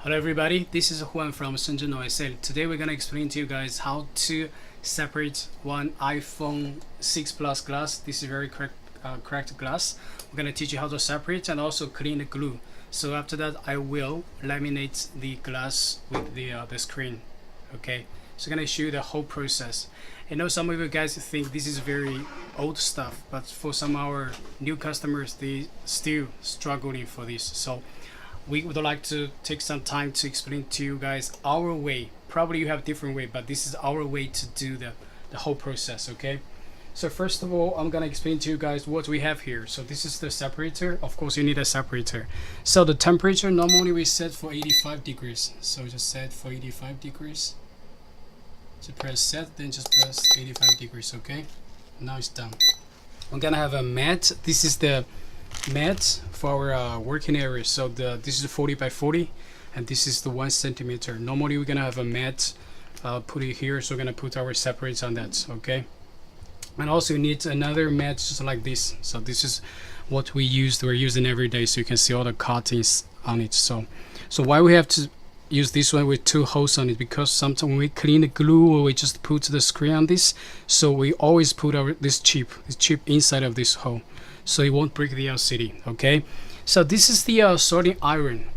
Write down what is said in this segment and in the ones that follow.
Hello everybody, this is Juan from Shenzhen OSL. Today we're going to explain to you guys how to separate one iPhone 6 Plus glass. This is very correct glass. We're going to teach you how to separate and also clean the glue. So after that I will laminate the glass with the screen. Okay, so I'm going to show you the whole process. I know some of you guys think this is very old stuff, but for some of our new customers, they still struggling for this. So we would like to take some time to explain to you guys our way. Probably you have different way, but this is our way to do the whole process. Okay, so first of all I'm gonna explain to you guys what we have here. So this is the separator. Of course you need a separator. So the temperature normally we set for 85 degrees, so just set for 85 degrees. So press set, then just press 85 degrees. Okay, now it's done. I'm gonna have a mat. This is the mat for our working area. So this is 40 by 40 and this is the 1 centimeter. Normally we're gonna have a mat, put it here, so we're gonna put our separates on that. Okay, and also you need another mat just like this. So this is what we're using every day, so you can see all the cuttings on it. So why we have to use this one with 2 holes on it, because sometimes when we clean the glue or we just put the screen on this, so we always put this chip inside of this hole, so it won't break the LCD. Okay, so this is the soldering iron.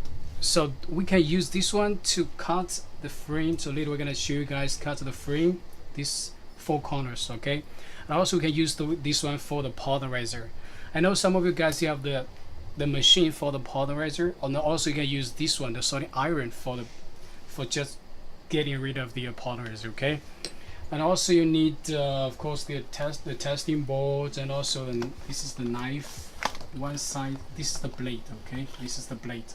So we can use this one to cut the frame. So later we're gonna show you guys cut the frame, these 4 corners. Okay, and also we can use this one for the polarizer. I know some of you guys have the machine for the polarizer, and also you can use this one, the soldering iron, for just getting rid of the polarizer. Okay, and also you need of course the testing boards, and also this is the knife, one side, this is the blade. Okay, this is the blade.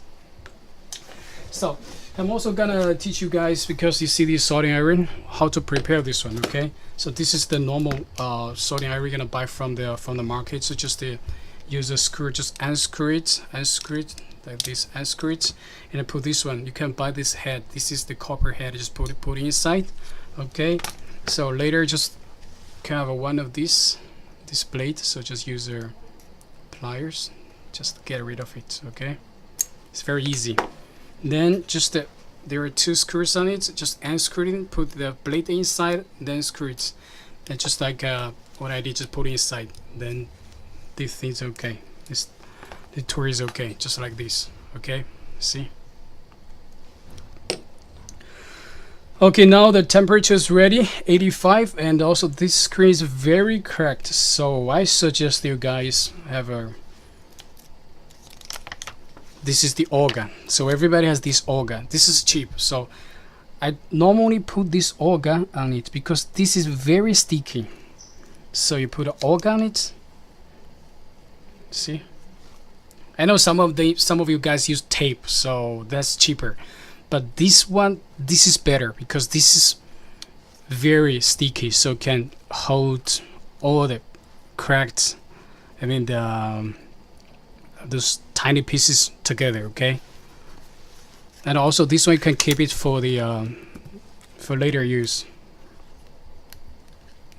So I'm also gonna teach you guys, because you see this soldering iron, how to prepare this one. Okay, so this is the normal soldering iron you're gonna buy from the market. So just use a screw, just unscrew it like this, unscrew it, and put this one. You can buy this head, this is the copper head, just put it inside. Okay, so later just can have one of this blade, so just use your pliers, just get rid of it. Okay, it's very easy. Then just there are 2 screws on it, just unscrew it, put the blade inside, then screw it, and just like what I did, just put it inside, then this thing's okay, the tour is okay, just like this. Okay, see. Okay, now the temperature is ready, 85, and also this screen is very correct. So I suggest you guys have this is the organ. So everybody has this organ. This is cheap, so I normally put this organ on it because this is very sticky. So you put an organ on it. See, I know some of you guys use tape, so that's cheaper, but this is better because this is very sticky, so can hold all the cracked, I mean those tiny pieces together. Okay, and also this one you can keep it for for later use.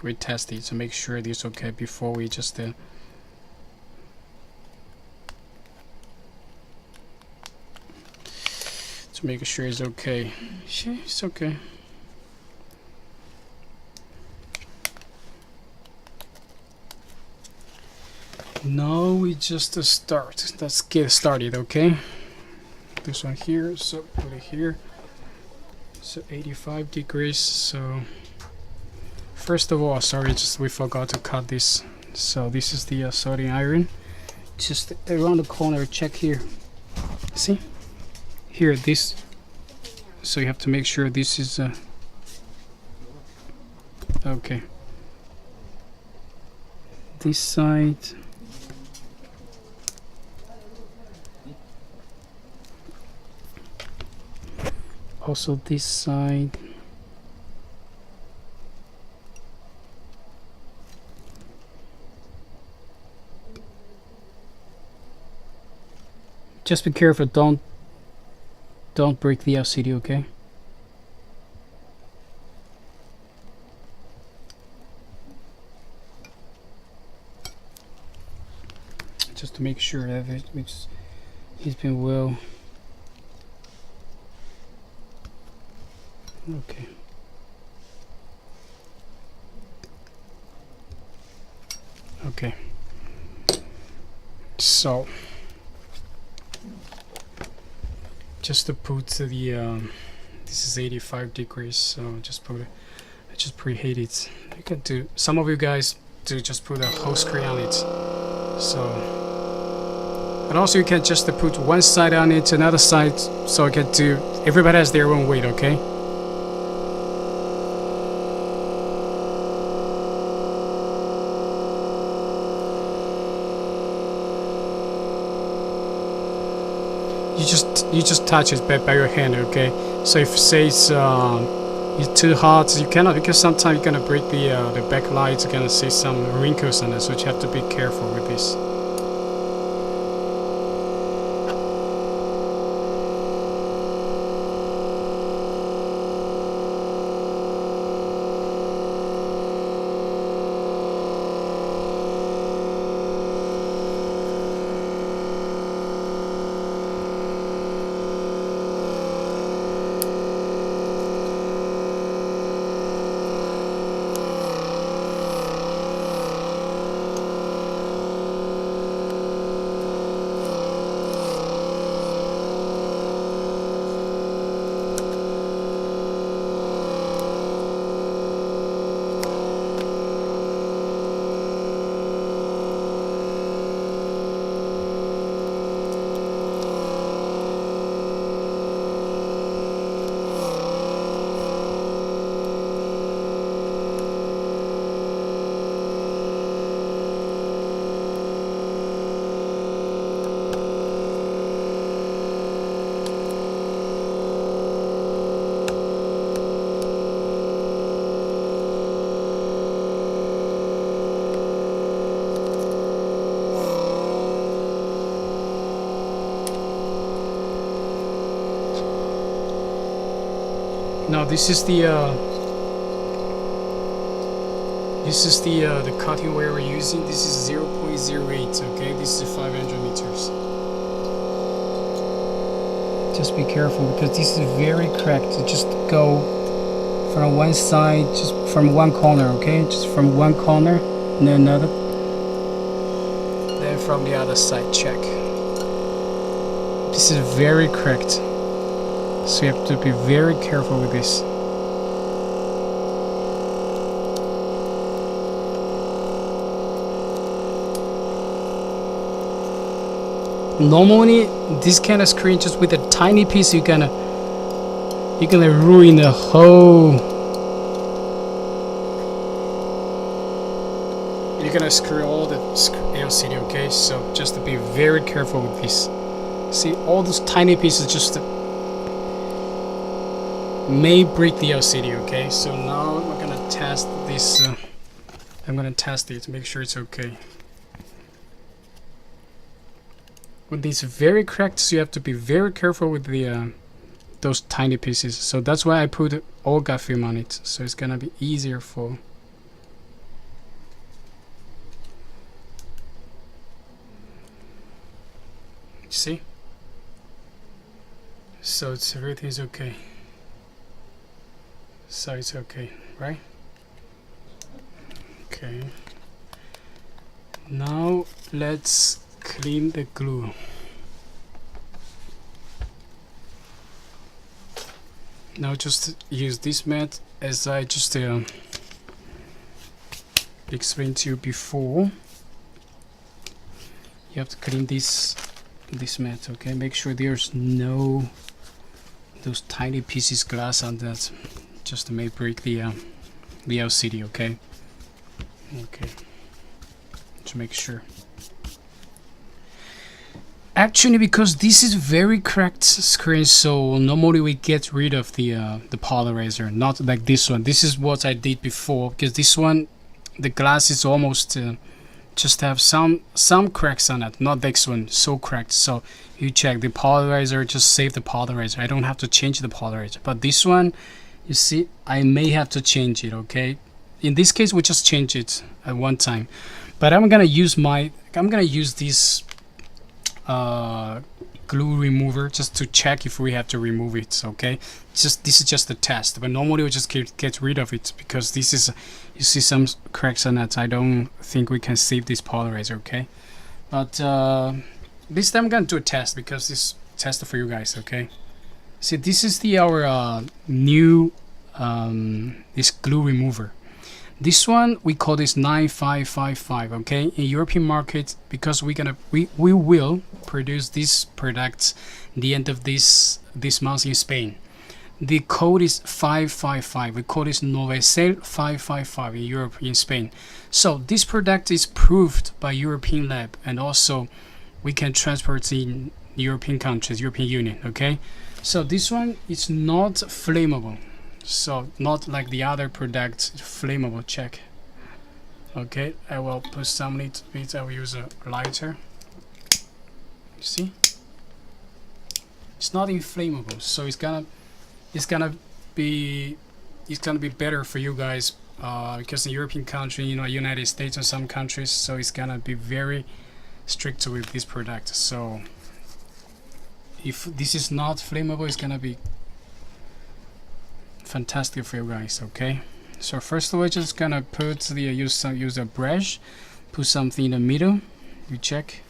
We test it to make sure it is okay before we just make sure it's okay. It's okay. Now we just start. Let's get started. Okay, this one here, so put it here, so 85 degrees. So first of all, sorry, just we forgot to cut this. So this is the soldering iron, just around the corner. Check here, see here, this, so you have to make sure this is okay, this side, also this side. Just be careful, don't break the LCD. Okay, just to make sure that it's been well Okay. Okay. So just to put the this is 85 degrees, so just put it, I just preheat it. You can do, some of you guys do just put a whole screen on it. So, and also you can just put one side on it, another side, so you can do, everybody has their own weight, okay? You just touch it by your hand, okay? So if say it's too hot, you cannot, because sometimes you're gonna break the backlight. You're gonna see some wrinkles on it, so you have to be careful with this. Now this is the cutting wire we're using. This is 0.08. Okay, this is 500 meters. Just be careful because this is very cracked. So just go from one side, just from one corner. Okay, just from one corner, and then another, then from the other side. Check. This is very cracked. So you have to be very careful with this. Normally, this kind of screen, just with a tiny piece, you're gonna ruin the whole. You're gonna screw all the LCD. Okay, so just to be very careful with this. See, all those tiny pieces just may break the LCD. Okay, so now we're gonna test this. I'm gonna test it to make sure it's okay. With these very cracked, so you have to be very careful with the those tiny pieces. So that's why I put Olga film on it, so it's gonna be easier for. See? So it's everything's okay. So it's okay, right? Okay. Now let's clean the glue. Now just use this mat as I just explained to you before. You have to clean this mat, okay? Make sure there's no those tiny pieces glass on that, just to make break the LCD, okay? Okay, to make sure. Actually, because this is very cracked screen, so normally we get rid of the polarizer, not like this one. This is what I did before, because this one, the glass is almost just have some cracks on it. Not this one, so cracked. So you check the polarizer, just save the polarizer. I don't have to change the polarizer. But this one, you see, I may have to change it. Okay, in this case, we just change it at one time. But I'm gonna use this glue remover just to check if we have to remove it. Okay, this is just a test, but normally we just get rid of it because this is, you see some cracks on that. I don't think we can save this polarizer. Okay, but this time I'm gonna do a test because this test for you guys. Okay, see, this is our new this glue remover. This one we call this 9555. Okay, in European market, because we will produce this product the end of this month in Spain. The code is 555. We call this Novecel 555 in Europe, in Spain. So this product is approved by European lab, and also we can transport in European countries, European Union. Okay, so this one is not flammable. So not like the other products, flammable. Check. Okay, I will put some little bit. I will use a lighter. You see, it's not inflammable, so it's gonna be better for you guys because in European country, you know, United States or some countries, so it's gonna be very strict with this product. So if this is not flammable, it's gonna be fantastic for you guys. Okay, so first of all, just gonna put the use a brush, put something in the middle. You check.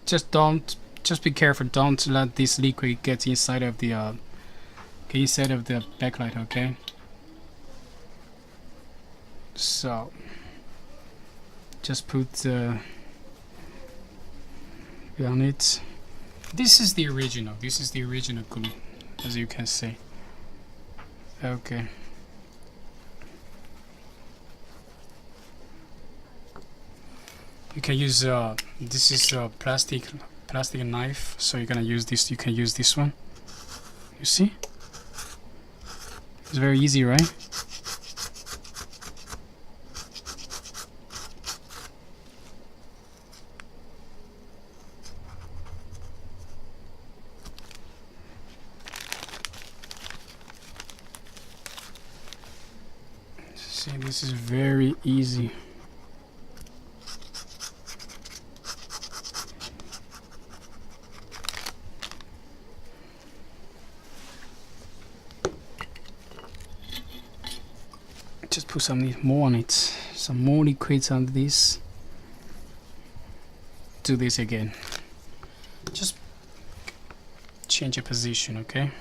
Just be careful. Don't let this liquid get inside of the backlight. Okay. So just put on it. This is the original. This is the original glue, as you can see. Okay. You can use this is a plastic knife, so you're gonna use this. You can use this one. You see? It's very easy, right? See, this is very easy. Just put some more on it, some more liquids on this. Do this again. Just change your position, okay?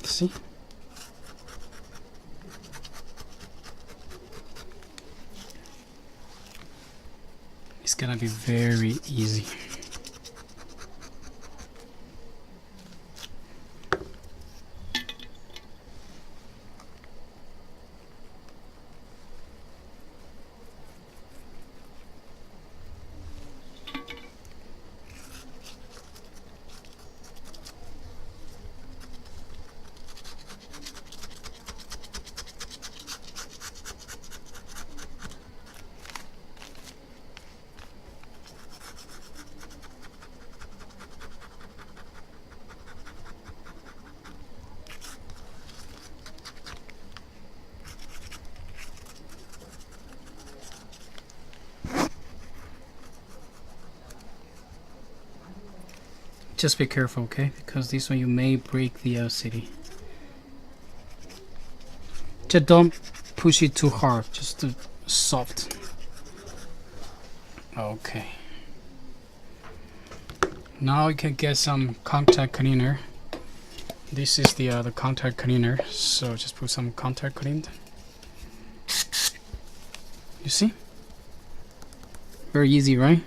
See? It's gonna be very easy. Just be careful, okay? Because this one you may break the LCD. Just don't push it too hard, just to soft. Okay. Now you can get some contact cleaner. This is the contact cleaner, so just put some contact clean. You see? Very easy, right?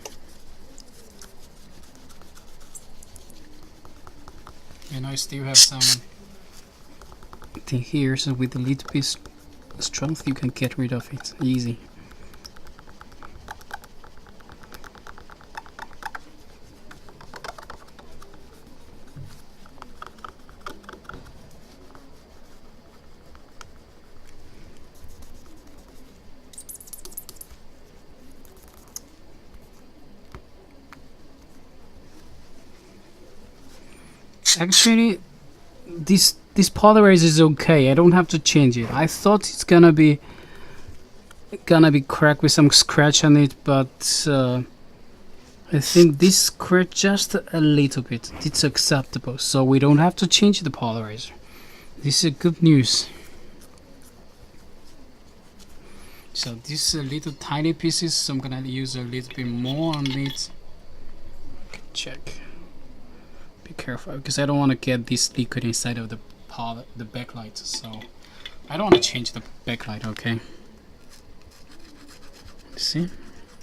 And I still have some thing here, so with a little bit strength you can get rid of it easy. Actually, this polarizer is okay. I don't have to change it. I thought it's gonna be gonna be cracked with some scratch on it, but I think this scratch just a little bit. It's acceptable, so we don't have to change the polarizer. This is good news. So these little tiny pieces, so I'm gonna use a little bit more on it. Check. Be careful, because I don't want to get this liquid inside of the backlight. So I don't want to change the backlight. Okay. See,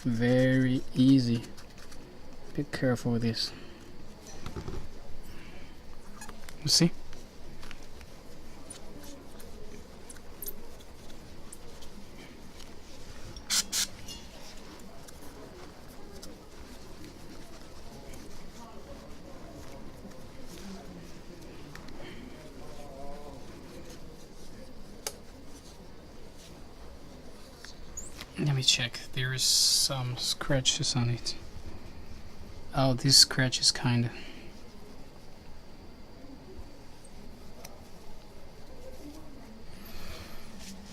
very easy. Be careful with this. You see? Let me check. There's some scratches on it. Oh, this scratch is kinda.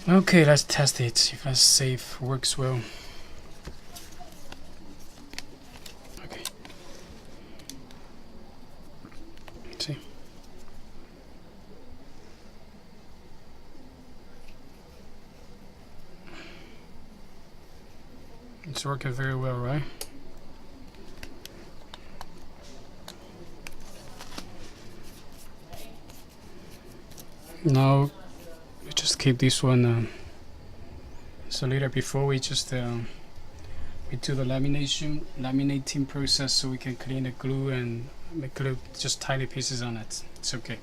Okay, let's test it. If I save works well. Okay. Let's see. It's working very well, right? Now we just keep this one. So later, before we just we do the laminating process, so we can clean the glue and make glue just tiny pieces on it. It's okay.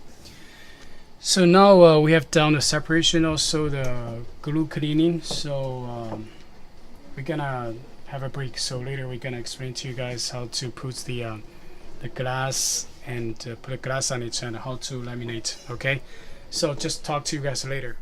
So now we have done the separation, also the glue cleaning. So we're gonna have a break. So later we're gonna explain to you guys how to put the glass and put a glass on it and how to laminate. Okay. So just talk to you guys later.